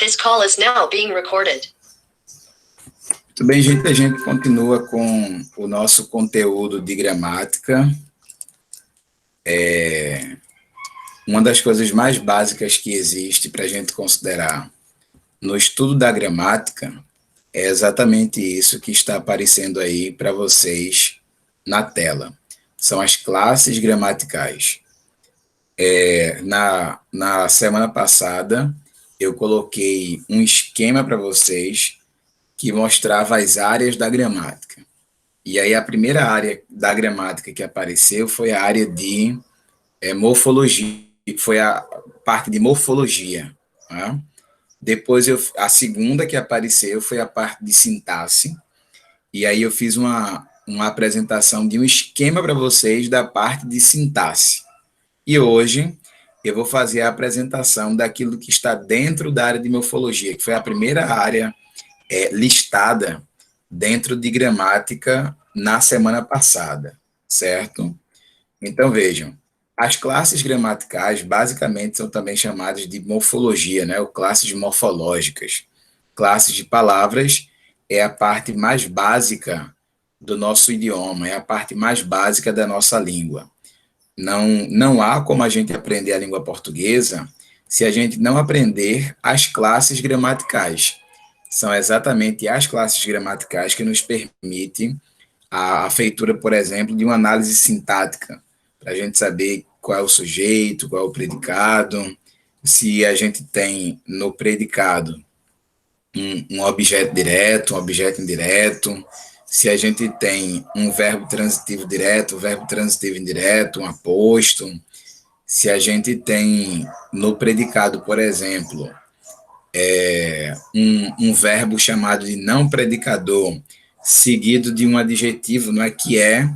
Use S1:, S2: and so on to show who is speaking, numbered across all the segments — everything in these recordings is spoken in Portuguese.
S1: This call is now being recorded.
S2: Muito bem, gente. A gente continua com o nosso conteúdo de gramática. Uma das coisas mais básicas que existe para a gente considerar no estudo da gramática é exatamente isso que está aparecendo aí para vocês na tela. São as classes gramaticais. Na semana passada, eu coloquei um esquema para vocês que mostrava as áreas da gramática. E aí a primeira área da gramática que apareceu foi a área de morfologia, foi a parte de morfologia. Tá? Depois, a segunda que apareceu foi a parte de sintaxe, e aí eu fiz uma apresentação de um esquema para vocês da parte de sintaxe. E hoje eu vou fazer a apresentação daquilo que está dentro da área de morfologia, que foi a primeira área listada dentro de gramática na semana passada, certo? Então, vejam, as classes gramaticais basicamente são também chamadas de morfologia, né? Ou classes morfológicas. Classes de palavras é a parte mais básica do nosso idioma, é a parte mais básica da nossa língua. Não há como a gente aprender a língua portuguesa se a gente não aprender as classes gramaticais. São exatamente as classes gramaticais que nos permitem a feitura, por exemplo, de uma análise sintática, para a gente saber qual é o sujeito, qual é o predicado, se a gente tem no predicado um objeto direto, um objeto indireto, se a gente tem um verbo transitivo direto, um verbo transitivo indireto, um aposto, se a gente tem no predicado, por exemplo, um verbo chamado de não predicador, seguido de um adjetivo, não é, que é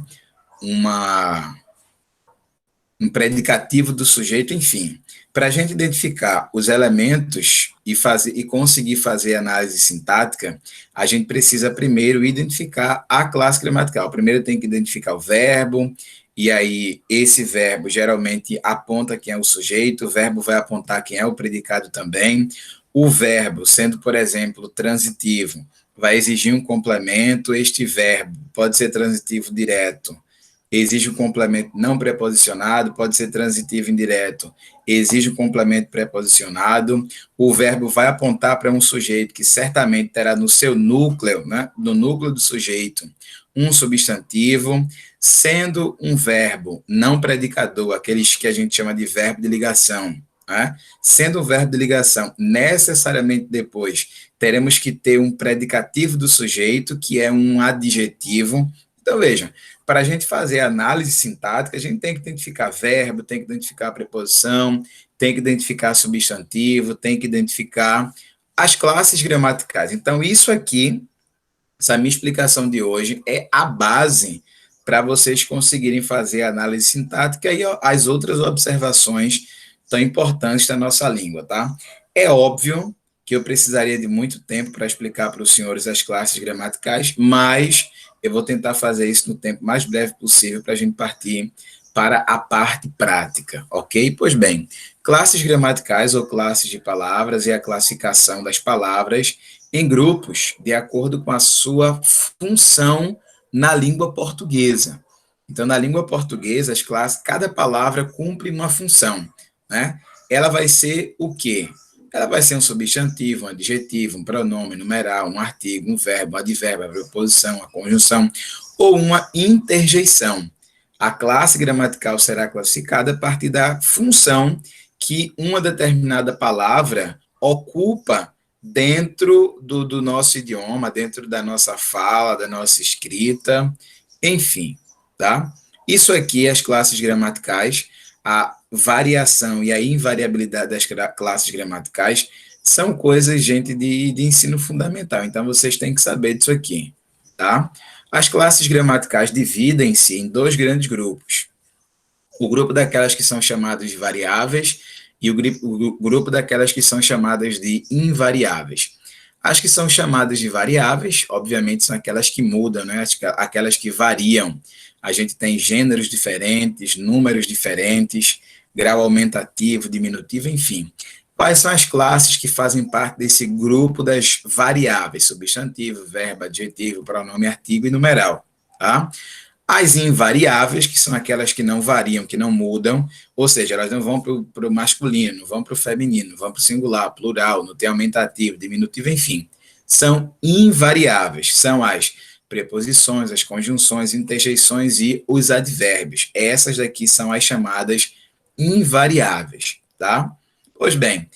S2: um predicativo do sujeito, enfim. Para a gente identificar os elementos e conseguir fazer análise sintática, a gente precisa primeiro identificar a classe gramatical. Primeiro tem que identificar o verbo, e aí esse verbo geralmente aponta quem é o sujeito, o verbo vai apontar quem é o predicado também. O verbo, sendo, por exemplo, transitivo, vai exigir um complemento. Este verbo pode ser transitivo direto, exige um complemento não preposicionado, pode ser transitivo indireto, exige um complemento preposicionado. O verbo vai apontar para um sujeito que certamente terá no seu núcleo, né, no núcleo do sujeito, um substantivo, sendo um verbo não predicador, aqueles que a gente chama de verbo de ligação, né? Sendo um verbo de ligação, necessariamente depois teremos que ter um predicativo do sujeito, que é um adjetivo. Então, veja, para a gente fazer análise sintática, a gente tem que identificar verbo, tem que identificar preposição, tem que identificar substantivo, tem que identificar as classes gramaticais. Então, isso aqui, essa minha explicação de hoje, é a base para vocês conseguirem fazer a análise sintática e as outras observações tão importantes da nossa língua, tá? É óbvio que eu precisaria de muito tempo para explicar para os senhores as classes gramaticais, mas eu vou tentar fazer isso no tempo mais breve possível para a gente partir para a parte prática, ok? Pois bem, classes gramaticais ou classes de palavras é a classificação das palavras em grupos de acordo com a sua função na língua portuguesa. Então, na língua portuguesa, as classes, cada palavra cumpre uma função, né? Ela vai ser o quê? Ela vai ser um substantivo, um adjetivo, um pronome, numeral, um artigo, um verbo, um advérbio, a preposição, a conjunção, ou uma interjeição. A classe gramatical será classificada a partir da função que uma determinada palavra ocupa dentro do nosso idioma, dentro da nossa fala, da nossa escrita, enfim, tá? Isso aqui, as classes gramaticais, a variação e a invariabilidade das classes gramaticais são coisas, gente, de ensino fundamental. Então, vocês têm que saber disso aqui, tá? As classes gramaticais dividem-se em dois grandes grupos. O grupo daquelas que são chamadas de variáveis e o grupo daquelas que são chamadas de invariáveis. As que são chamadas de variáveis, obviamente, são aquelas que mudam, né? Aquelas que variam. A gente tem gêneros diferentes, números diferentes, grau aumentativo, diminutivo, enfim. Quais são as classes que fazem parte desse grupo das variáveis? Substantivo, verbo, adjetivo, pronome, artigo e numeral, tá? As invariáveis, que são aquelas que não variam, que não mudam, ou seja, elas não vão para o masculino, vão para o feminino, vão para o singular, plural, no tem aumentativo, diminutivo, enfim. São invariáveis, são as preposições, as conjunções, interjeições e os advérbios. Essas daqui são as chamadas invariáveis, tá? Pois bem,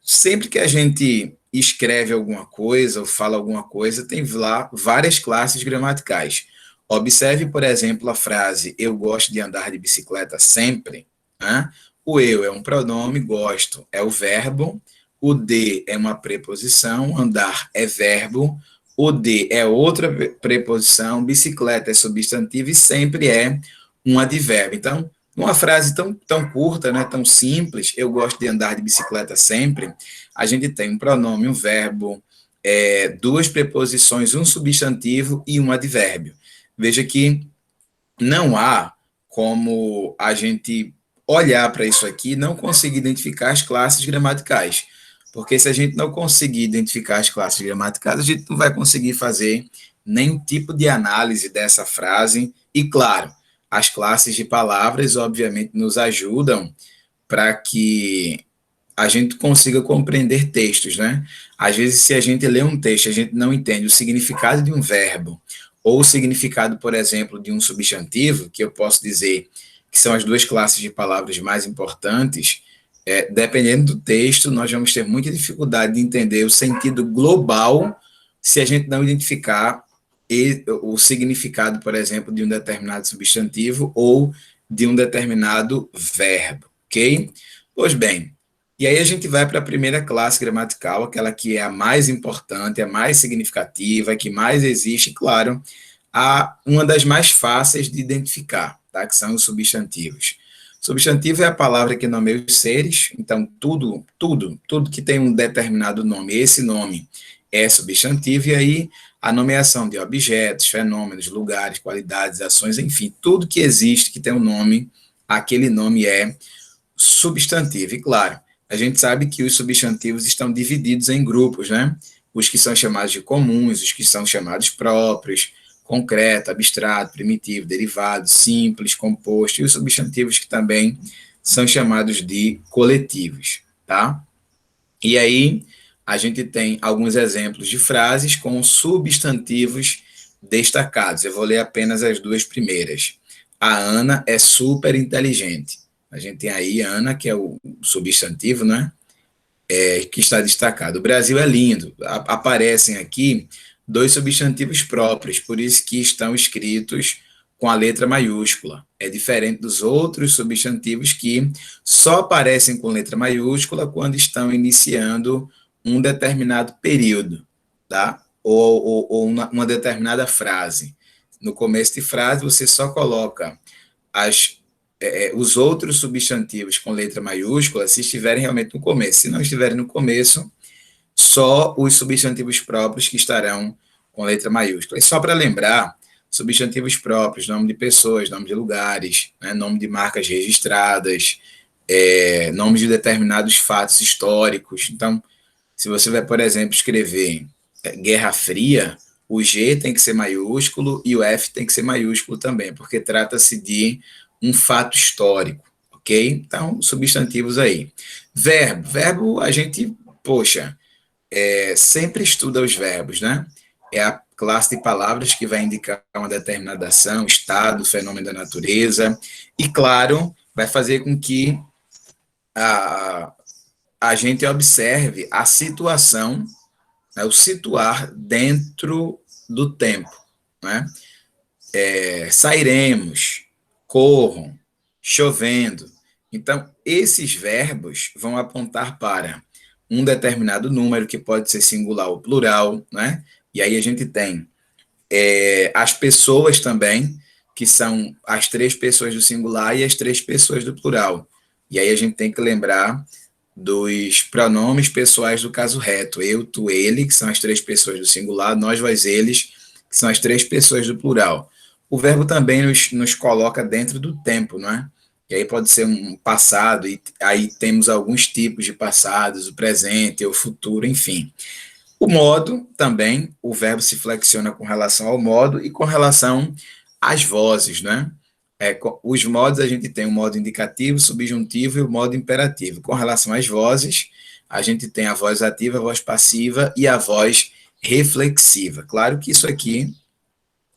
S2: sempre que a gente escreve alguma coisa ou fala alguma coisa, tem lá várias classes gramaticais. Observe, por exemplo, a frase eu gosto de andar de bicicleta sempre. Né? O eu é um pronome, gosto é o verbo, o de é uma preposição, andar é verbo, o de é outra preposição, bicicleta é substantivo e sempre é um advérbio. Então, numa frase tão curta, né, tão simples, eu gosto de andar de bicicleta sempre, a gente tem um pronome, um verbo, duas preposições, um substantivo e um advérbio. Veja que não há como a gente olhar para isso aqui e não conseguir identificar as classes gramaticais. Porque se a gente não conseguir identificar as classes gramaticais, a gente não vai conseguir fazer nenhum tipo de análise dessa frase. E, claro, as classes de palavras, obviamente, nos ajudam para que a gente consiga compreender textos, né? Às vezes, se a gente lê um texto, a gente não entende o significado de um verbo, ou o significado, por exemplo, de um substantivo, que eu posso dizer que são as duas classes de palavras mais importantes, dependendo do texto, nós vamos ter muita dificuldade de entender o sentido global se a gente não identificar o significado, por exemplo, de um determinado substantivo ou de um determinado verbo, ok? Pois bem, e aí a gente vai para a primeira classe gramatical, aquela que é a mais importante, a mais significativa, a que mais existe, claro, uma das mais fáceis de identificar, tá? Que são os substantivos. Substantivo é a palavra que nomeia os seres, então tudo que tem um determinado nome, esse nome é substantivo, e aí a nomeação de objetos, fenômenos, lugares, qualidades, ações, enfim, tudo que existe que tem um nome, aquele nome é substantivo. E claro, a gente sabe que os substantivos estão divididos em grupos, né? Os que são chamados de comuns, os que são chamados próprios, concreto, abstrato, primitivo, derivado, simples, composto, e os substantivos que também são chamados de coletivos, tá? E aí a gente tem alguns exemplos de frases com substantivos destacados. Eu vou ler apenas as duas primeiras. A Ana é super inteligente. A gente tem aí Ana, que é o substantivo, né? Que está destacado. O Brasil é lindo. Aparecem aqui dois substantivos próprios, por isso que estão escritos com a letra maiúscula. É diferente dos outros substantivos que só aparecem com letra maiúscula quando estão iniciando um determinado período, tá? Ou uma determinada frase. No começo de frase, você só coloca os outros substantivos com letra maiúscula se estiverem realmente no começo. Se não estiverem no começo, só os substantivos próprios que estarão com letra maiúscula. E só para lembrar, substantivos próprios, nome de pessoas, nome de lugares, né, nome de marcas registradas, nomes de determinados fatos históricos. Então, se você vai, por exemplo, escrever Guerra Fria, o G tem que ser maiúsculo e o F tem que ser maiúsculo também, porque trata-se de um fato histórico, ok? Então, substantivos aí. Verbo, a gente, poxa, sempre estuda os verbos, né? É a classe de palavras que vai indicar uma determinada ação, estado, fenômeno da natureza, e, claro, vai fazer com que a gente observe a situação, né, o situar dentro do tempo, né? Sairemos, corram, chovendo. Então, esses verbos vão apontar para um determinado número, que pode ser singular ou plural, né? E aí a gente tem as pessoas também, que são as três pessoas do singular e as três pessoas do plural. E aí a gente tem que lembrar dos pronomes pessoais do caso reto, eu, tu, ele, que são as três pessoas do singular, nós, vós, eles, que são as três pessoas do plural. O verbo também nos coloca dentro do tempo, não é? E aí pode ser um passado, e aí temos alguns tipos de passados, o presente, o futuro, enfim. O modo também, o verbo se flexiona com relação ao modo e com relação às vozes, né? Os modos a gente tem o modo indicativo, subjuntivo e o modo imperativo. Com relação às vozes, a gente tem a voz ativa, a voz passiva e a voz reflexiva. Claro que isso aqui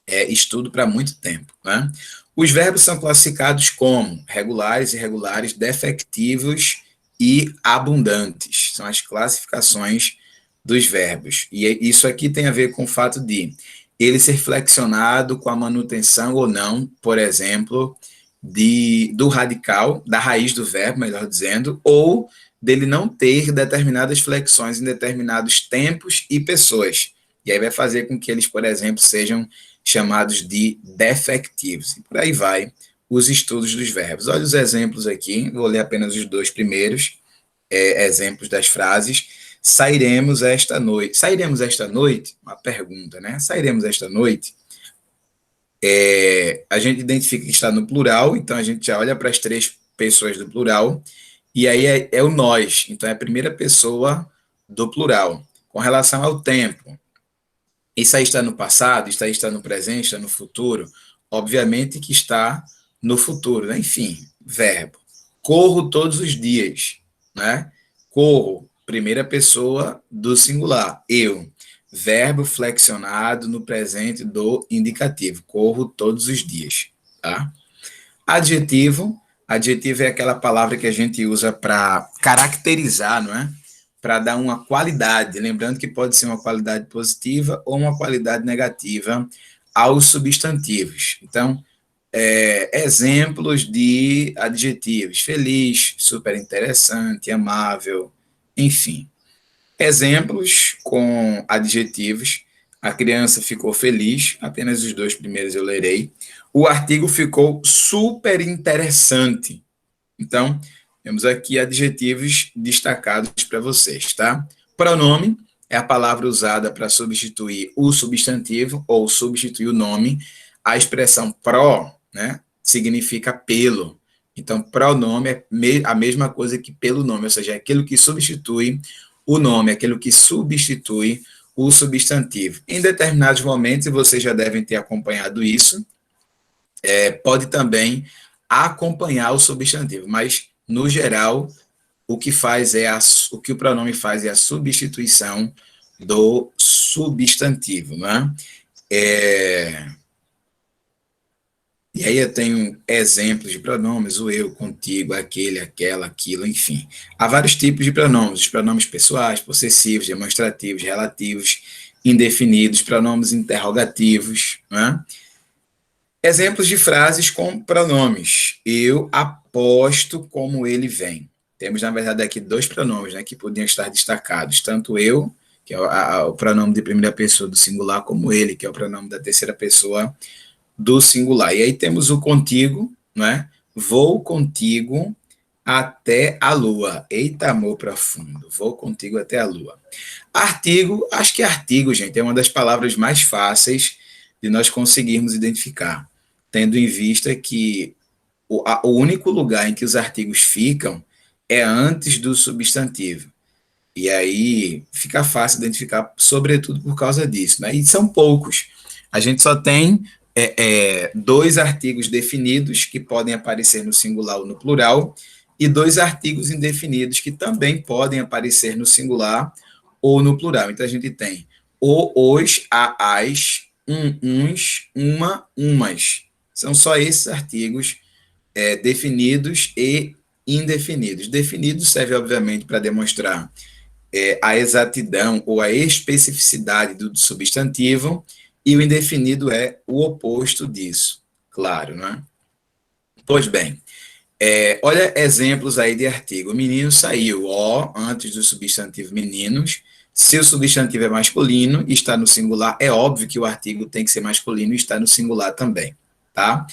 S2: é estudo para muito tempo, né? Os verbos são classificados como regulares, irregulares, defectivos e abundantes. São as classificações dos verbos. E isso aqui tem a ver com o fato de ele ser flexionado com a manutenção ou não, por exemplo, do radical, da raiz do verbo, melhor dizendo, ou dele não ter determinadas flexões em determinados tempos e pessoas. E aí vai fazer com que eles, por exemplo, sejam chamados de defectivos. E por aí vai os estudos dos verbos. Olha os exemplos aqui, vou ler apenas os dois primeiros exemplos das frases. Sairemos esta noite. Sairemos esta noite? Uma pergunta, né? Sairemos esta noite? A gente identifica que está no plural, então a gente já olha para as três pessoas do plural, e aí é o nós, então é a primeira pessoa do plural. Com relação ao tempo, isso aí está no passado, isso aí está no presente, está no futuro? Obviamente que está no futuro, né? Enfim, verbo. Corro todos os dias, né? Corro, primeira pessoa do singular, eu. Verbo flexionado no presente do indicativo. Corro todos os dias, tá? Adjetivo. Adjetivo é aquela palavra que a gente usa para caracterizar, não é? Para dar uma qualidade. Lembrando que pode ser uma qualidade positiva ou uma qualidade negativa aos substantivos. Então, exemplos de adjetivos: feliz, super interessante, amável, enfim. Exemplos com adjetivos: a criança ficou feliz, apenas os dois primeiros eu lerei. O artigo ficou super interessante. Então, temos aqui adjetivos destacados para vocês, tá? Pronome é a palavra usada para substituir o substantivo ou substituir o nome. A expressão pro, né, significa pelo. Então, pronome é a mesma coisa que pelo nome, ou seja, é aquilo que substitui o nome, aquilo que substitui o substantivo. Em determinados momentos, e vocês já devem ter acompanhado isso, pode também acompanhar o substantivo, mas, no geral, o que o pronome faz é a substituição do substantivo, né? E aí eu tenho exemplos de pronomes: o eu, contigo, aquele, aquela, aquilo, enfim. Há vários tipos de pronomes: os pronomes pessoais, possessivos, demonstrativos, relativos, indefinidos, pronomes interrogativos, né? Exemplos de frases com pronomes: eu aposto como ele vem. Temos, na verdade, aqui dois pronomes, né, que podiam estar destacados: tanto eu, que é o pronome de primeira pessoa do singular, como ele, que é o pronome da terceira pessoa do singular. E aí temos o contigo, né? Vou contigo até a lua. Eita, amor profundo. Vou contigo até a lua. Artigo, acho que artigo, gente, é uma das palavras mais fáceis de nós conseguirmos identificar, tendo em vista que o único lugar em que os artigos ficam é antes do substantivo. E aí fica fácil identificar, sobretudo por causa disso, né? E são poucos. A gente só tem dois artigos definidos que podem aparecer no singular ou no plural, e dois artigos indefinidos que também podem aparecer no singular ou no plural. Então a gente tem os, as, uns, uma, umas. São só esses artigos definidos e indefinidos. Definidos serve, obviamente, para demonstrar a exatidão ou a especificidade do substantivo, e o indefinido é o oposto disso, claro, né? Pois bem, olha exemplos aí de artigo. O menino saiu, ó, antes do substantivo meninos. Se o substantivo é masculino e está no singular, é óbvio que o artigo tem que ser masculino e está no singular também, tá?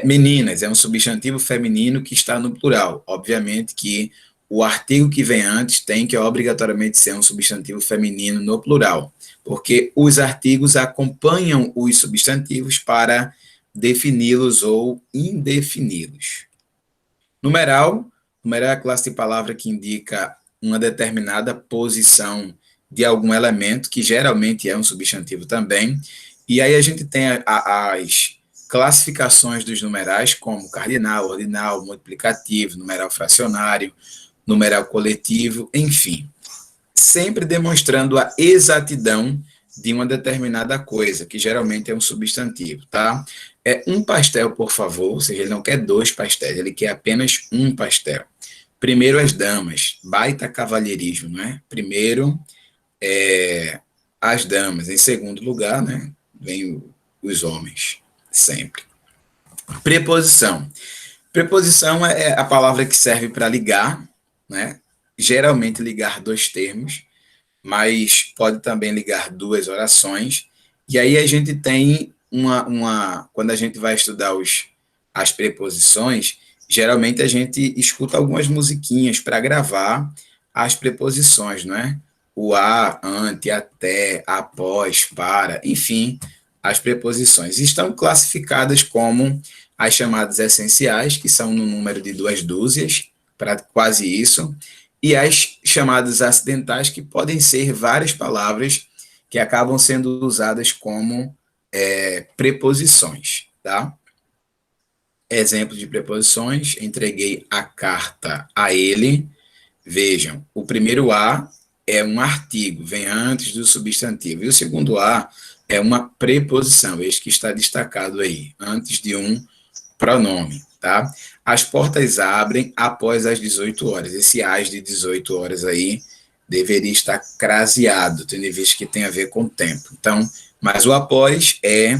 S2: Meninas é um substantivo feminino que está no plural. Obviamente que o artigo que vem antes tem que obrigatoriamente ser um substantivo feminino no plural, porque os artigos acompanham os substantivos para defini-los ou indefini-los. Numeral, numeral é a classe de palavra que indica uma determinada posição de algum elemento, que geralmente é um substantivo também. E aí a gente tem as classificações dos numerais, como cardinal, ordinal, multiplicativo, numeral fracionário, numeral coletivo, enfim. Sempre demonstrando a exatidão de uma determinada coisa, que geralmente é um substantivo, tá? É um pastel, por favor, ou seja, ele não quer dois pastéis, ele quer apenas um pastel. Primeiro as damas, baita cavalheirismo, né? Primeiro as damas, em segundo lugar, né? Vem os homens, sempre. Preposição. Preposição é a palavra que serve para ligar, né? Geralmente ligar dois termos, mas pode também ligar duas orações. E aí a gente tem quando a gente vai estudar as preposições, geralmente a gente escuta algumas musiquinhas para gravar as preposições, não é? O a, ante, até, após, para, enfim, as preposições. Estão classificadas como as chamadas essenciais, que são no número de duas dúzias, para quase isso, e as chamadas acidentais, que podem ser várias palavras que acabam sendo usadas como preposições, tá? Exemplo de preposições: entreguei a carta a ele. Vejam, o primeiro a é um artigo, vem antes do substantivo, e o segundo a é uma preposição, este que está destacado aí, antes de um pronome, tá? As portas abrem após as 18 horas. Esse às de 18 horas aí deveria estar craseado, tendo em vista que tem a ver com o tempo. Então, mas o após é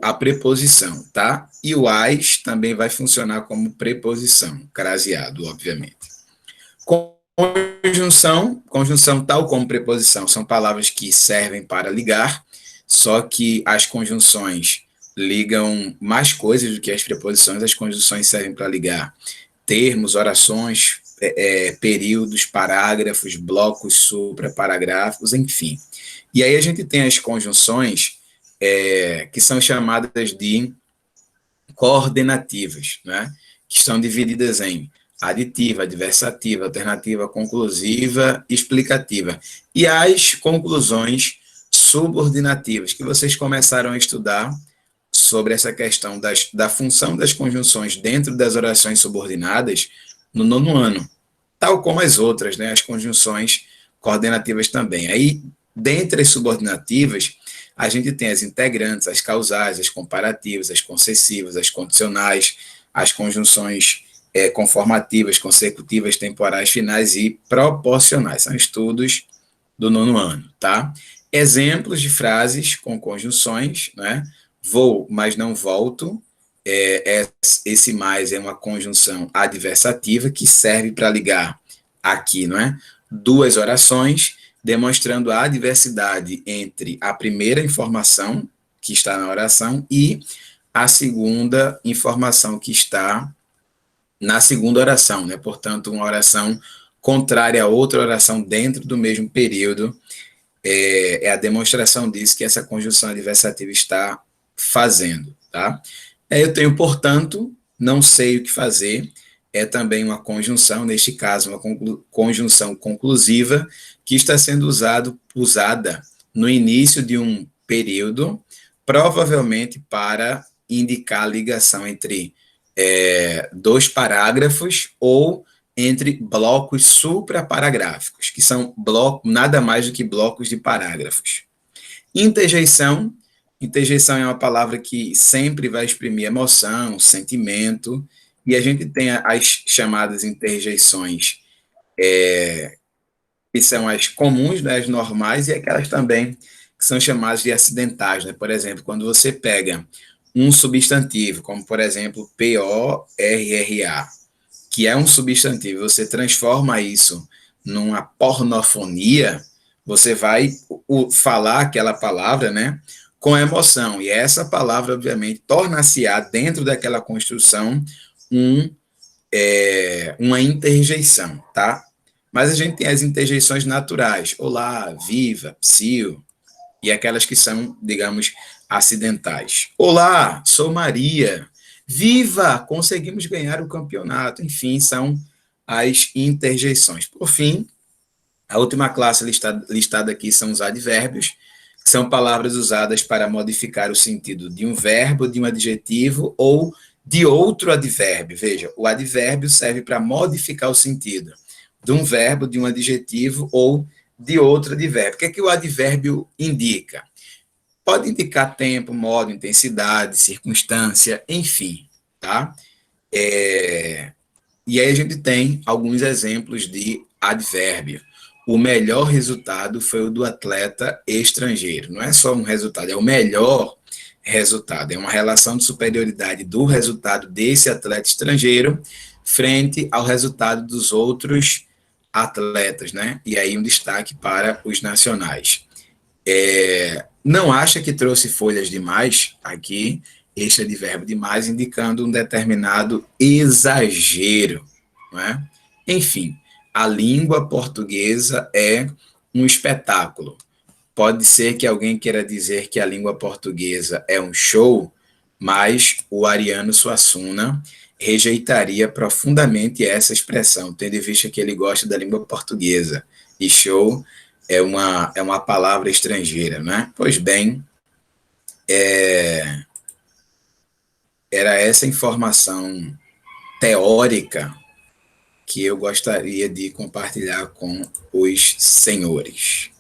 S2: a preposição, tá? E o as também vai funcionar como preposição, craseado, obviamente. Conjunção tal como preposição, são palavras que servem para ligar, só que as conjunções ligam mais coisas do que as preposições. As conjunções servem para ligar termos, orações, períodos, parágrafos, blocos supraparágrafos, enfim. E aí a gente tem as conjunções que são chamadas de coordenativas, né? Que estão divididas em aditiva, adversativa, alternativa, conclusiva, explicativa. E as conclusões subordinativas, que vocês começaram a estudar sobre essa questão da função das conjunções dentro das orações subordinadas no nono ano, tal como as outras, né, as conjunções coordenativas também. Aí, dentre as subordinativas, a gente tem as integrantes, as causais, as comparativas, as concessivas, as condicionais, as conjunções conformativas, consecutivas, temporais, finais e proporcionais. São estudos do nono ano, tá? Exemplos de frases com conjunções, né? Vou, mas não volto. Esse mais é uma conjunção adversativa que serve para ligar aqui, não é? Duas orações, demonstrando a adversidade entre a primeira informação que está na oração e a segunda informação que está na segunda oração, né? Portanto, uma oração contrária a outra oração dentro do mesmo período, é a demonstração disso que essa conjunção adversativa está fazendo, tá? Eu tenho, portanto, não sei o que fazer, é também uma conjunção, neste caso, uma conjunção conclusiva, que está sendo usada no início de um período, provavelmente para indicar a ligação entre dois parágrafos ou entre blocos supraparagráficos, que são nada mais do que blocos de parágrafos. Interjeição. Interjeição é uma palavra que sempre vai exprimir emoção, sentimento, e a gente tem as chamadas interjeições, que são as comuns, né, as normais, e aquelas também que são chamadas de acidentais, né? Por exemplo, quando você pega um substantivo, como por exemplo PORRA, que é um substantivo, você transforma isso numa pornofonia, você vai falar aquela palavra, né, com emoção, e essa palavra, obviamente, torna-se-á, dentro daquela construção, uma interjeição, tá? Mas a gente tem as interjeições naturais, olá, viva, psiu, e aquelas que são, digamos, acidentais. Olá, sou Maria, Viva! Conseguimos ganhar o campeonato. Enfim, são as interjeições. Por fim, a última classe listada aqui são os advérbios, que são palavras usadas para modificar o sentido de um verbo, de um adjetivo ou de outro advérbio. Veja, o advérbio serve para modificar o sentido de um verbo, de um adjetivo ou de outro advérbio. O que é que o advérbio indica? Pode indicar tempo, modo, intensidade, circunstância, enfim, tá? E aí a gente tem alguns exemplos de advérbio. O melhor resultado foi o do atleta estrangeiro. Não é só um resultado, é o melhor resultado. É uma relação de superioridade do resultado desse atleta estrangeiro frente ao resultado dos outros atletas, né? E aí um destaque para os nacionais. Não acha que trouxe folhas demais aqui, este advérbio demais, indicando um determinado exagero, não é? Enfim, a língua portuguesa é um espetáculo. Pode ser que alguém queira dizer que a língua portuguesa é um show, mas o Ariano Suassuna rejeitaria profundamente essa expressão, tendo em vista que ele gosta da língua portuguesa. E show é uma palavra estrangeira, né? Pois bem, era essa informação teórica que eu gostaria de compartilhar com os senhores.